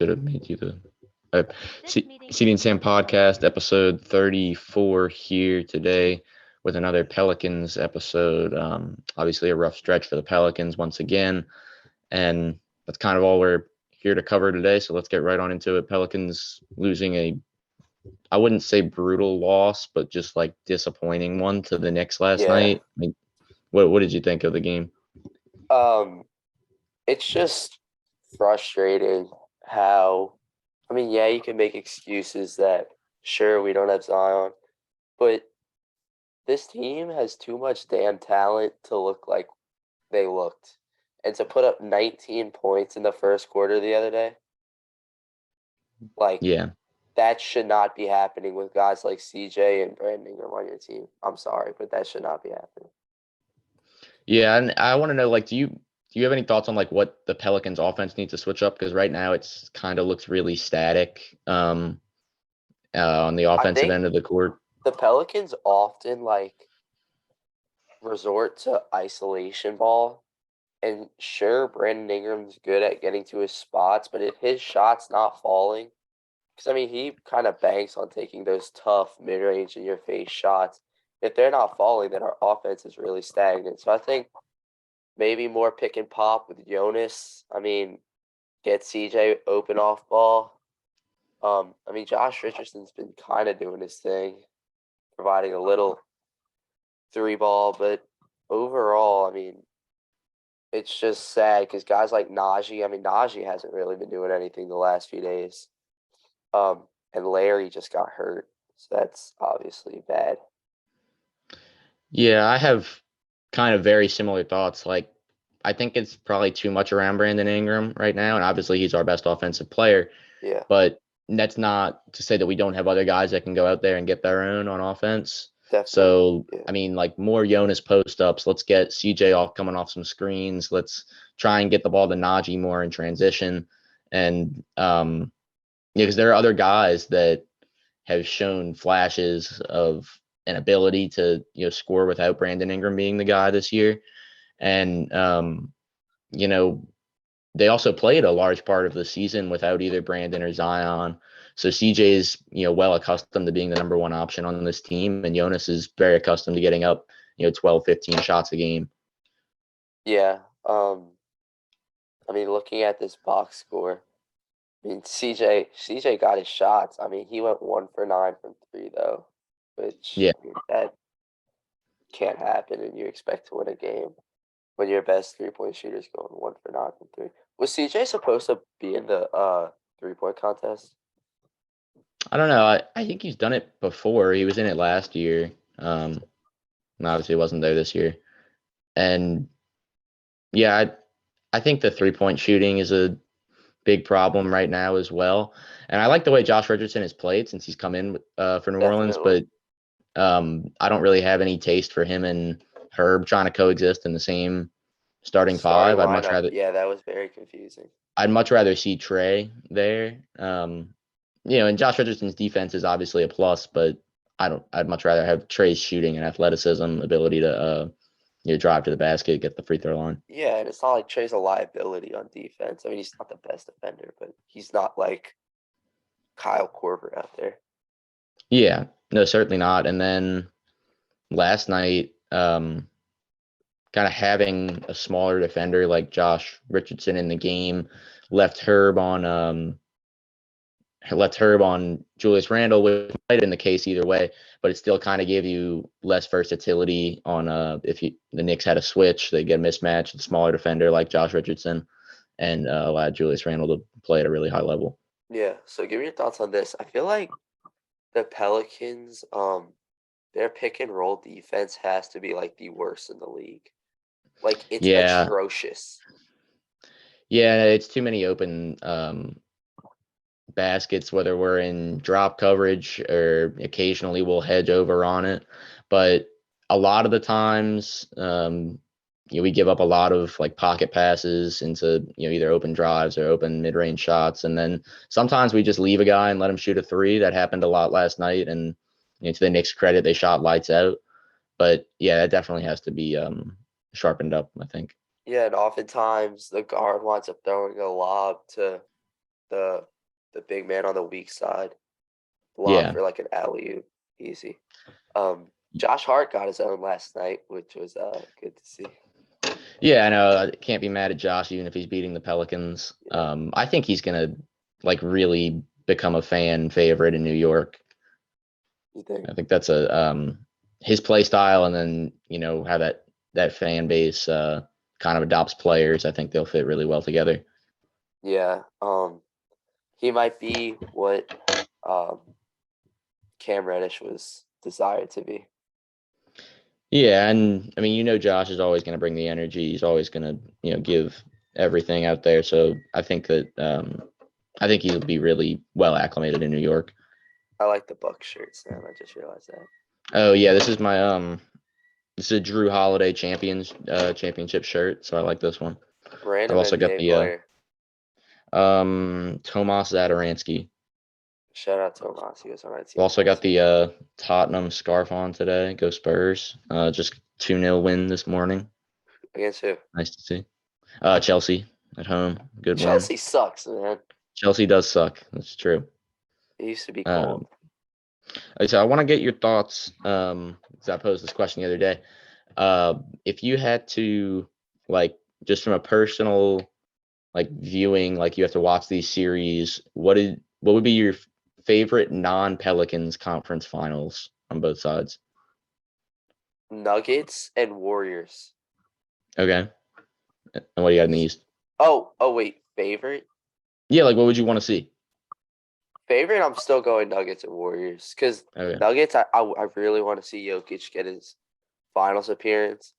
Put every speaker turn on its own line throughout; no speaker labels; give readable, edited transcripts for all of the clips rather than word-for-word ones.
Should have made you the CD&SAM podcast, episode 34 here today with another Pelicans episode. Obviously, a rough stretch for the Pelicans once again, and that's kind of all we're here to cover today. So let's get right on into it. Pelicans losing I wouldn't say brutal loss, but just like disappointing one to the Knicks last
Yeah.
night. I mean, what did you think of the game?
It's just frustrating how, yeah, you can make excuses that, sure, we don't have Zion, but this team has too much damn talent to look like they looked. And to put up 19 points in the first quarter the other day, like,
Yeah.
that should not be happening with guys like CJ and Brandon Ingram on your team. I'm sorry, but that should not be happening.
Yeah, and I want to know, like, do you have any thoughts on like what the Pelicans offense needs to switch up? Because right now it's kind of looks really static on the
I
offensive
think
end of the court.
the Pelicans often resort to isolation ball. And sure, Brandon Ingram's good at getting to his spots, but if his shot's not falling, because he kind of banks on taking those tough mid-range in your face shots. If they're not falling, then our offense is really stagnant. So I think maybe more pick and pop with Jonas. Get CJ open off ball. Josh Richardson's been kind of doing his thing, providing a little three ball, but overall, it's just sad because guys like Najee hasn't really been doing anything the last few days. And Larry just got hurt, so that's obviously bad.
Yeah, I have kind of very similar thoughts. Like, I think it's probably too much around Brandon Ingram right now, and obviously he's our best offensive player.
Yeah,
But that's not to say that we don't have other guys that can go out there and get their own on offense.
definitely.
So,
Yeah,
I mean, like more Jonas post ups. Let's get CJ off coming off some screens. Let's try and get the ball to Najee more in transition. And, yeah, because there are other guys that have shown flashes of an ability to, score without Brandon Ingram being the guy this year. And, you know, they also played a large part of the season without either Brandon or Zion. So CJ's, well accustomed to being the number one option on this team, and Jonas is very accustomed to getting up, 12, 15 shots a game.
yeah. Looking at this box score, CJ got his shots. He went 1 for 9 from three though, which
Yeah.
that can't happen, and you expect to win a game when your best 3-point shooter is going 1 for 9 from three. Was CJ supposed to be in the 3-point contest?
I don't know. I think he's done it before. He was in it last year. And obviously he wasn't there this year. And yeah, I think the 3-point shooting is a big problem right now as well. And I like the way Josh Richardson has played since he's come in for New Orleans,
Definitely.
but I don't really have any taste for him and Herb trying to coexist in the same starting
Starting
five.
lineup, yeah, that was very confusing.
I'd much rather see Trey there. And Josh Richardson's defense is obviously a plus, but I'd much rather have Trey's shooting and athleticism, ability to drive to the basket, get the free throw line.
Yeah, and it's not like Trey's a liability on defense. He's not the best defender, but he's not like Kyle Korver out there.
Yeah, no, certainly not. And then last night, kind of having a smaller defender like Josh Richardson in the game left Herb on Julius Randle, which might have been the case either way, but it still kind of gave you less versatility on if the Knicks had a switch, they get a mismatch, a smaller defender like Josh Richardson, and allowed Julius Randle to play at a really high level.
Yeah, so give me your thoughts on this. I feel like the Pelicans, their pick and roll defense has to be like the worst in the league. Like, it's
Yeah,
atrocious.
yeah, it's too many open baskets, whether we're in drop coverage or occasionally we'll hedge over on it. But a lot of the times, we give up a lot of like pocket passes into, either open drives or open mid-range shots. And then sometimes we just leave a guy and let him shoot a three. That happened a lot last night. And to the Knicks' credit, they shot lights out. But yeah, that definitely has to be sharpened up, I think.
Yeah, and oftentimes the guard winds up throwing a lob to the big man on the weak side. Lob
Yeah.
for like an alley-oop. Easy. Josh Hart got his own last night, which was good to see.
Yeah, I know. I can't be mad at Josh even if he's beating the Pelicans.
Yeah.
I think he's gonna like really become a fan favorite in New York.
You think?
I think that's a his play style, and then how that fan base kind of adopts players. I think they'll fit really well together.
Yeah. He might be what Cam Reddish was desired to be.
Yeah, and I mean, Josh is always going to bring the energy. He's always going to, give everything out there. So I think that I think he'll be really well acclimated in New York.
I like the Bucks shirt, Sam. I just realized that.
Oh yeah, this is my this is a Drew Holiday championship shirt. So I like this one. I've
Random
also got
NBA
the
player.
Tomas Zadaransky.
Shout out to Tomas. He was on my team.
I've also got the Tottenham scarf on today. Go Spurs. Just 2-0 win this morning.
Against who?
Nice to see. Chelsea at home. Good win.
Chelsea sucks, man.
Chelsea does suck. That's true.
It used to be cold.
So I want to get your thoughts. Because I posed this question the other day. If you had to, like, just from a personal, like, viewing, like, you have to watch these series, what would be your favorite non-Pelicans conference finals on both sides?
Nuggets and Warriors.
Okay. And what do you got in the East?
Oh, wait. Favorite?
Yeah, like, what would you want to see?
Favorite, I'm still going Nuggets and Warriors. Because
Okay.
Nuggets, I really want to see Jokic get his finals appearance.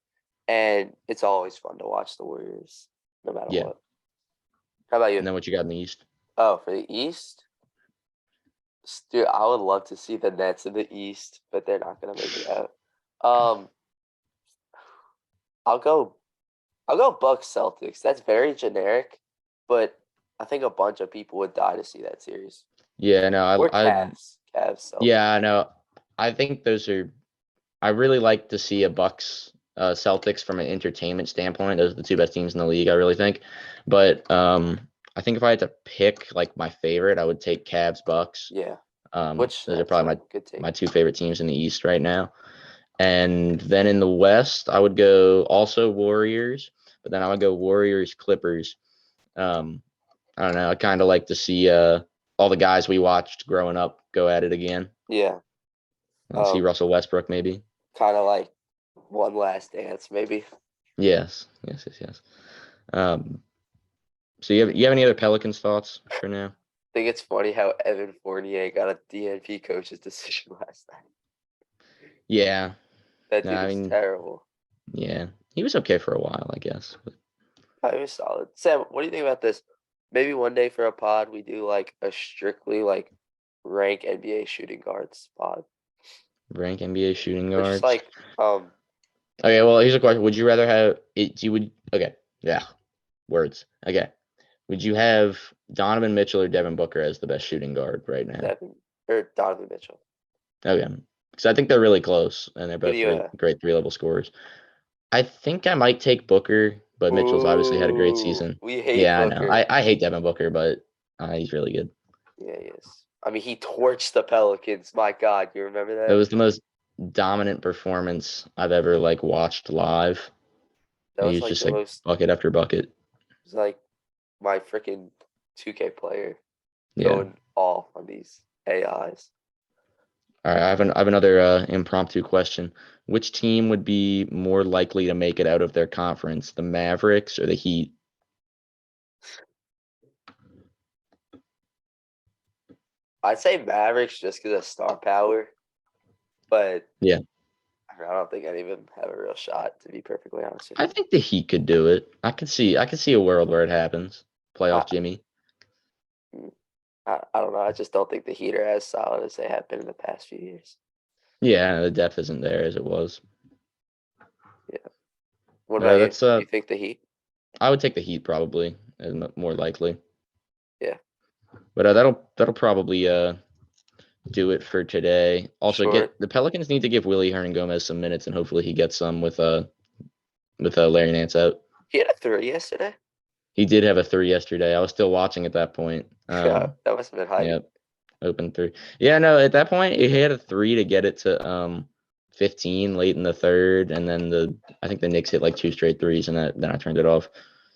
And it's always fun to watch the Warriors, no matter
Yeah.
what. How about you?
And then what you got in the East?
Oh, for the East? Dude, I would love to see the Nets in the East, but they're not going to make it out. I'll go Bucks Celtics. That's very generic, but I think a bunch of people would die to see that series.
Yeah, no,
Or Cavs. Cavs, Celtics.
Yeah, I know. I think those are. I really like to see a Bucks Celtics from an entertainment standpoint. Those are the two best teams in the league, I really think. But I think if I had to pick like my favorite, I would take Cavs Bucks.
Yeah.
Those are probably
good
my two favorite teams in the East right now. And then in the West, I would go also Warriors, but then I would go Warriors Clippers. I don't know. I kind of like to see all the guys we watched growing up go at it again.
Yeah.
I'll see Russell Westbrook maybe.
Kind of like one last dance, maybe.
Yes. So you have any other Pelicans thoughts for now?
I think it's funny how Evan Fournier got a DNP coach's decision last night.
Yeah.
That dude is terrible.
Yeah. He was okay for a while, I guess. But...
He was solid. Sam, what do you think about this? Maybe one day for a pod, we do like a strictly like rank NBA shooting guards pod.
Rank NBA shooting guards?
Just like,
Okay, well, here's a question. Would you rather have it? Words. Okay. Would you have Donovan Mitchell or Devin Booker as the best shooting guard right now?
Donovan Mitchell.
Okay. Because I think they're really close, and they're both great three-level scorers. I think I might take Booker, but Mitchell's obviously had a great season.
We hate Booker.
I know. I hate Devin Booker, but he's really good.
Yeah, he is. I mean, he torched the Pelicans. My God, you remember that?
It was the most dominant performance I've ever watched live. He was like just bucket after bucket.
It was like my freaking 2K player
Yeah.
going off on these AIs.
All right, I have another impromptu question. Which team would be more likely to make it out of their conference, the Mavericks or the Heat?
I'd say Mavericks just because of star power, but
yeah,
I don't think any of them have a real shot. To be perfectly honest with
you. I think the Heat could do it. I could see a world where it happens. Playoff Jimmy.
I don't know. I just don't think the Heat are as solid as they have been in the past few years.
Yeah, the depth isn't there as it was.
Yeah. What about you? You think the Heat?
I would take the Heat probably, more likely.
Yeah.
But that'll probably do it for today. Also, the Pelicans need to give Willie Hernan-Gomez some minutes, and hopefully he gets some with Larry Nance out.
He had a 3 yesterday.
He did have a 3 yesterday. I was still watching at that point.
Yeah, that must have been hype.
Yep. Open 3. Yeah, no, at that point he had a 3 to get it to 15 late in the third, and then I think the Knicks hit like 2 straight threes, and then I turned it off.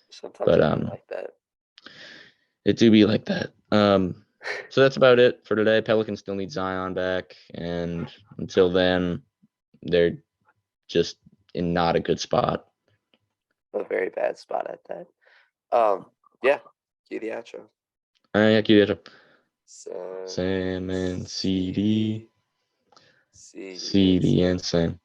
Sometimes
But
it be like that.
it do be like that. So that's about it for today. Pelicans still need Zion back, and until then, they're just in not a good spot.
A very bad spot at that. Yeah, cue the outro.
All right,
So,
Sam and CD,
CD and
CD
Sam.
and Sam.